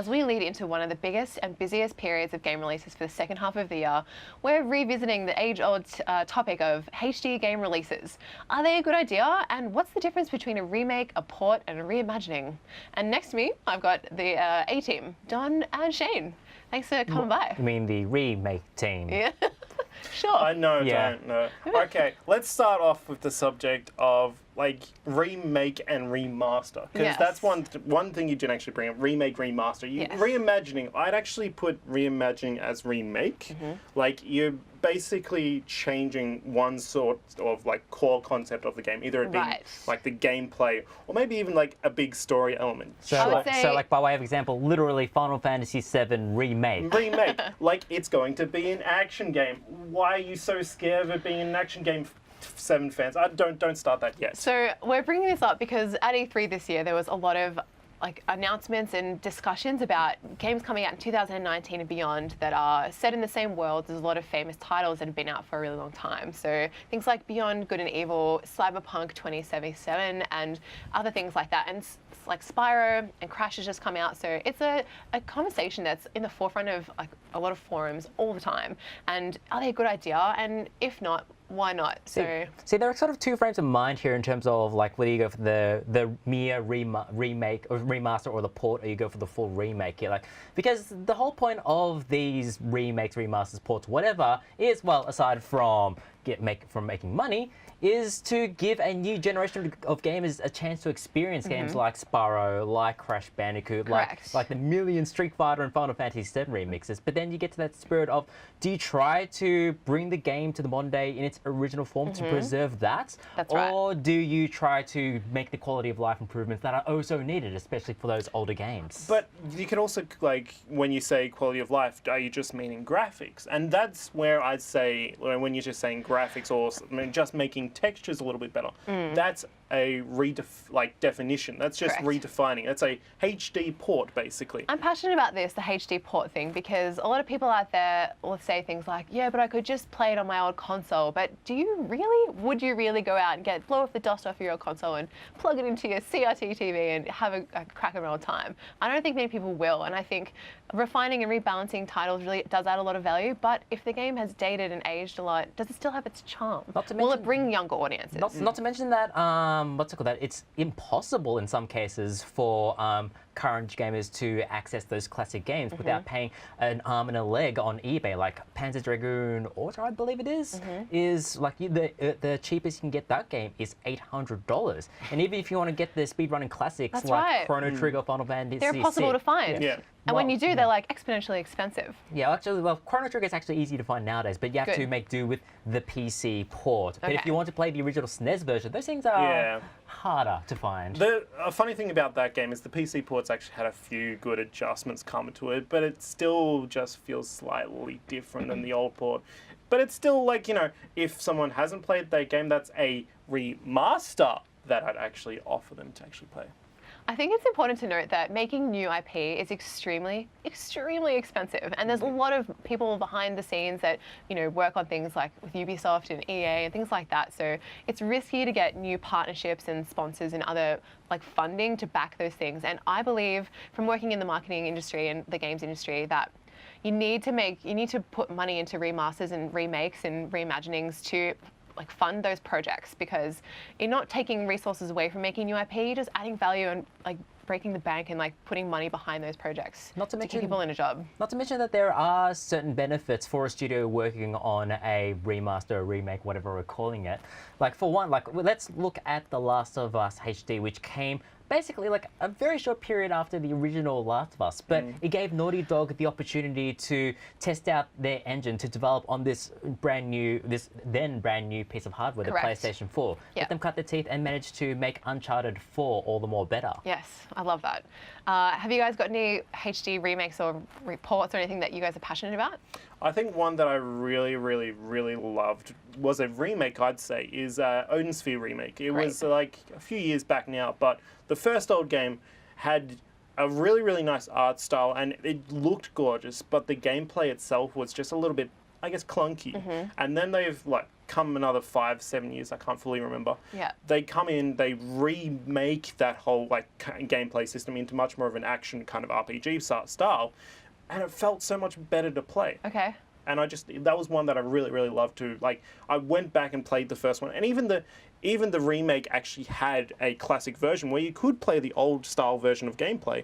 as we lead into one of the biggest and busiest periods of game releases for the second half of the year, we're revisiting the age-old topic of HD game releases. Are they a good idea? And what's the difference between a remake, a port, and a reimagining? And next to me, I've got the A-team, Don and Shane. Thanks for coming by. You mean the remake team? Yeah. Sure. I know, Yeah. don't know. Okay, let's start off with the subject of like remake and remaster, because Yes. that's one thing you didn't actually bring up. Remake, remaster. Yes. Reimagining. I'd actually put reimagining as remake. Like you're basically changing one sort of like core concept of the game, either it being Right. like the gameplay or maybe even like a big story element. So, I would like, say- so, like, by way of example, literally Final Fantasy VII Remake. Remake, like it's going to be an action game. Why are you so scared of it being an action game? 7 fans. Don't start that yet. So we're bringing this up because at E3 this year there was a lot of like announcements and discussions about games coming out in 2019 and beyond that are set in the same world. There's a lot of famous titles that have been out for a really long time. So things like Beyond Good and Evil, Cyberpunk 2077, and other things like that. And like Spyro and Crash has just come out. So it's a conversation that's in the forefront of like a lot of forums all the time. And are they a good idea? And if not, why not? So See, there are sort of two frames of mind here in terms of like whether you go for the mere remake or remaster or the port, or you go for the full remake here. Like, because the whole point of these remakes, remasters, ports, whatever, is, well, aside from making money, is to give a new generation of gamers a chance to experience games like Spyro, like Crash Bandicoot, Correct. like the million Street Fighter and Final Fantasy VII remixes. But then you get to that spirit of, do you try to bring the game to the modern day in its original form to preserve that? That's right. Or do you try to make the quality of life improvements that are oh so needed, especially for those older games? But you could also, like, when you say quality of life, are you just meaning graphics? And that's where I'd say, when you're just saying graphics or just making textures a little bit better, that's a definition. That's just Correct. redefining. That's a HD port, basically. I'm passionate about this, the HD port thing, because a lot of people out there will say things like, yeah, but I could just play it on my old console. But would you really go out and blow off the dust off your old console and plug it into your CRT TV and have a crack of an old time? I don't think many people will. And I think refining and rebalancing titles really does add a lot of value. But if the game has dated and aged a lot, does it still have its charm? Not to Will it mention- bring younger audiences? Not to mention that, it's impossible in some cases for current gamers to access those classic games without paying an arm and a leg on eBay. Like Panzer Dragoon Auto, I believe it is like the cheapest you can get that game is $800. And even if you want to get the speedrunning classics That's like right. Chrono Trigger, Final Fantasy They're impossible VI. to find. Yeah. And when Well, you do, they're like exponentially expensive. Yeah, actually, well, Chrono Trigger is actually easy to find nowadays, but you have to Good. make do with the PC port. But if Okay. you want to play the original SNES version, those things are Yeah. harder to find. The funny thing about that game is the PC ports actually had a few good adjustments come to it, but it still just feels slightly different than the old port. But it's still like, if someone hasn't played that game, that's a remaster that I'd actually offer them to actually play. I think it's important to note that making new IP is extremely, extremely expensive. And there's a lot of people behind the scenes that, work on things like with Ubisoft and EA and things like that. So it's risky to get new partnerships and sponsors and other like funding to back those things. And I believe from working in the marketing industry and the games industry that you need to put money into remasters and remakes and reimaginings to like fund those projects, because you're not taking resources away from making new IP, you're just adding value and like breaking the bank and like putting money behind those projects Not to keep mention- people in a job. Not to mention that there are certain benefits for a studio working on a remaster, or remake, whatever we're calling it. Like for one, let's look at The Last of Us HD, which came basically like a very short period after the original Last of Us, but it gave Naughty Dog the opportunity to test out their engine to develop on this then brand new piece of hardware, Correct. the PlayStation 4. Yeah. Let them cut their teeth and manage to make Uncharted 4 all the more better. Yes, I love that. Have you guys got any HD remakes or reports or anything that you guys are passionate about? I think one that I really, really, really loved was a remake, I'd say, is Odin Sphere remake. It was like a few years back now, but the first old game had a really, really nice art style and it looked gorgeous, but the gameplay itself was just a little bit, I guess, clunky. And then they've come another 5-7 years, I can't fully remember. Yeah. They come in, they remake that whole like gameplay system into much more of an action kind of RPG style, and it felt so much better to play. Okay. And that was one that I really, really loved to. Like, I went back and played the first one, and even the remake actually had a classic version where you could play the old style version of gameplay,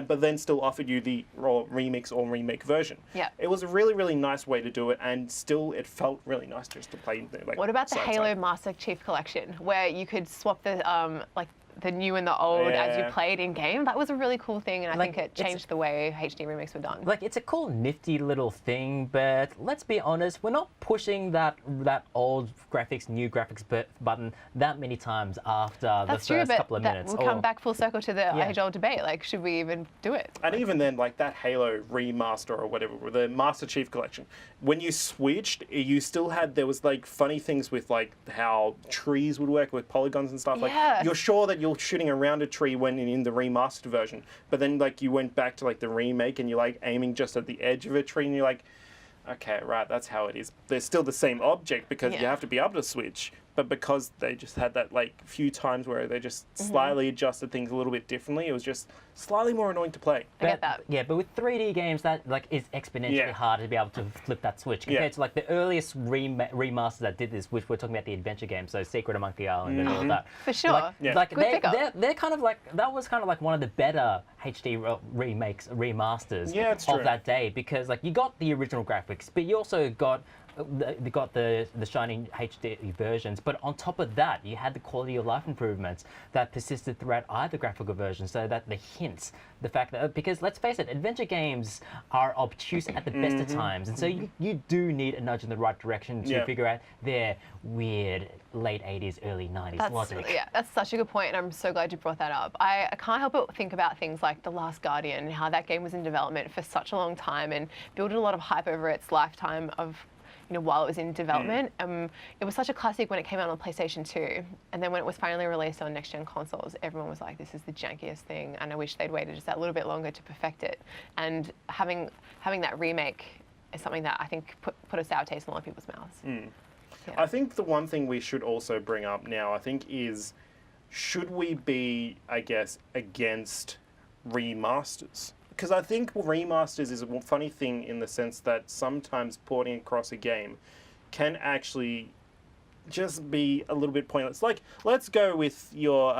but then still offered you the raw remix or remake version. Yeah. It was a really, really nice way to do it, and still it felt really nice just to play. Like, What about the side Halo side. Master Chief Collection, where you could swap the like the new and the old as you Yeah. played in game? That was a really cool thing, and I Like, think it changed the way HD remakes were done. Like, it's a cool, nifty little thing, but let's be honest, we're not pushing that old graphics, new graphics button that many times after That's the true, first but couple of that minutes. will come back full circle to the Yeah. age-old debate. Like, should we even do it? And even then, like that Halo remaster or whatever, the Master Chief Collection, when you switched, you still had, there was like funny things with like how trees would work with polygons and stuff. Like, Yes. you're sure that you're shooting around a tree when in the remastered version, but then like you went back to like the remake and you're like aiming just at the edge of a tree and you're like, okay, right, that's how it is. They're still the same object because you Yeah. have to be able to switch. But because they just had that like few times where they just slightly adjusted things a little bit differently, it was just slightly more annoying to play. I get that. Yeah, but with 3D games, that like is exponentially Yeah. harder to be able to flip that switch compared Yeah. to like the earliest remasters that did this, which we're talking about the adventure games, so Secret of Monkey Island and all of that. For sure. Like, Yeah. like Good pickup. they're kind of like, that was kind of like one of the better HD remakes, remasters Yeah, it's of true. that day, because like you got the original graphics, but you also got the shining HD versions, but on top of that, you had the quality of life improvements that persisted throughout either graphical version, so that the hints, the fact that, because let's face it, adventure games are obtuse at the best of times, and so you do need a nudge in the right direction to Yeah. figure out their weird late 80s, early 90s logic. Yeah, that's such a good point, and I'm so glad you brought that up. I can't help but think about things like The Last Guardian, how that game was in development for such a long time and built a lot of hype over its lifetime of, while it was in development. It was such a classic when it came out on PlayStation 2, and then when it was finally released on next-gen consoles, everyone was like, this is the jankiest thing, and I wish they'd waited just that little bit longer to perfect it. And having that remake is something that I think put a sour taste in a lot of people's mouths. Yeah. I think the one thing we should also bring up now, I think, is should we be, I guess, against remasters? Because I think remasters is a funny thing in the sense that sometimes porting across a game can actually just be a little bit pointless. Like, let's go with your,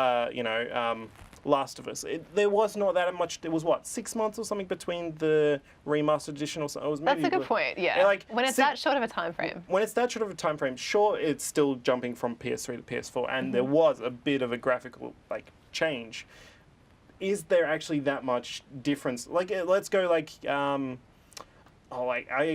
Last of Us. There was not that much. It was what, 6 months or something between the remastered edition or something. It was maybe That's a good point, yeah. like, when it's that short of a time frame. When it's that short of a time frame, sure, it's still jumping from PS3 to PS4, and there was a bit of a graphical like change. Is there actually that much difference? Like, let's go like, I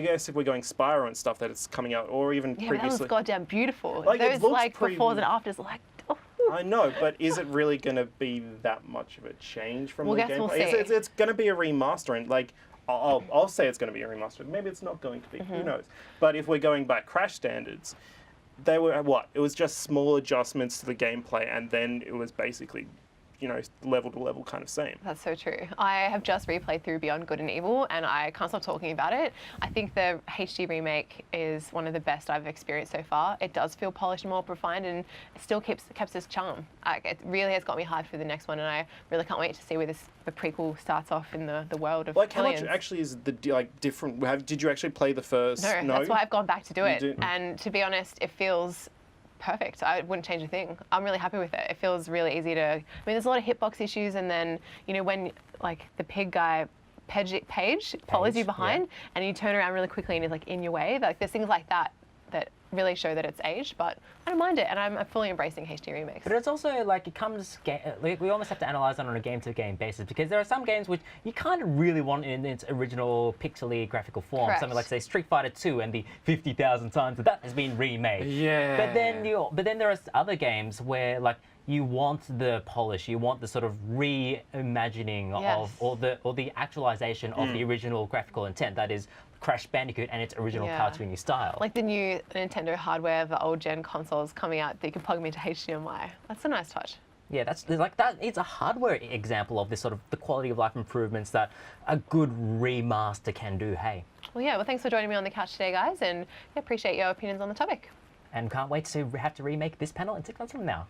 guess if we're going Spyro and stuff that it's coming out, or even Yeah, but that was previously. goddamn beautiful. Like, it Those looks like pretty- befores and afters, like, oh. I know, but is it really going to be that much of a change from We'll the guess gameplay? we'll see. It's going to be a remaster, and like, I'll say it's going to be a remaster. Maybe it's not going to be. Who knows? But if we're going by Crash standards, they were what? It was just small adjustments to the gameplay, and then it was basically, level to level kind of same. That's so true. I have just replayed through Beyond Good and Evil, and I can't stop talking about it. I think the HD remake is one of the best I've experienced so far. It does feel polished and more refined, and it still keeps its charm. It really has got me hyped for the next one, and I really can't wait to see where the prequel starts off in the world of Like, how much Aliens. actually is the different? Did you actually play the first? No, that's why I've gone back to do it. do? And to be honest, it feels perfect. I wouldn't change a thing. I'm really happy with it. It feels really easy to. I mean, there's a lot of hitbox issues, and then when like the pig guy Page follows you behind, and you turn around really quickly and he's like in your way. Like there's things like that that really show that it's aged, but I don't mind it, and I'm fully embracing HD remakes. But it's also like like we almost have to analyze it on a game-to-game basis, because there are some games which you kind of really want in its original pixely graphical form. Correct. Something like, say, Street Fighter 2 and the 50,000 times that has been remade. Yeah. But then there are other games where like you want the polish, you want the sort of reimagining Yes. of or the actualization of the original graphical intent. That is Crash Bandicoot and its original Yeah. cartoony style. Like the new Nintendo hardware, the old gen consoles coming out that you can plug them into HDMI. That's a nice touch. Yeah, that's like that. It's a hardware example of this sort of the quality of life improvements that a good remaster can do. Hey. Well, thanks for joining me on the couch today, guys, and I appreciate your opinions on the topic. And can't wait to have to remake this panel in 6 months from now.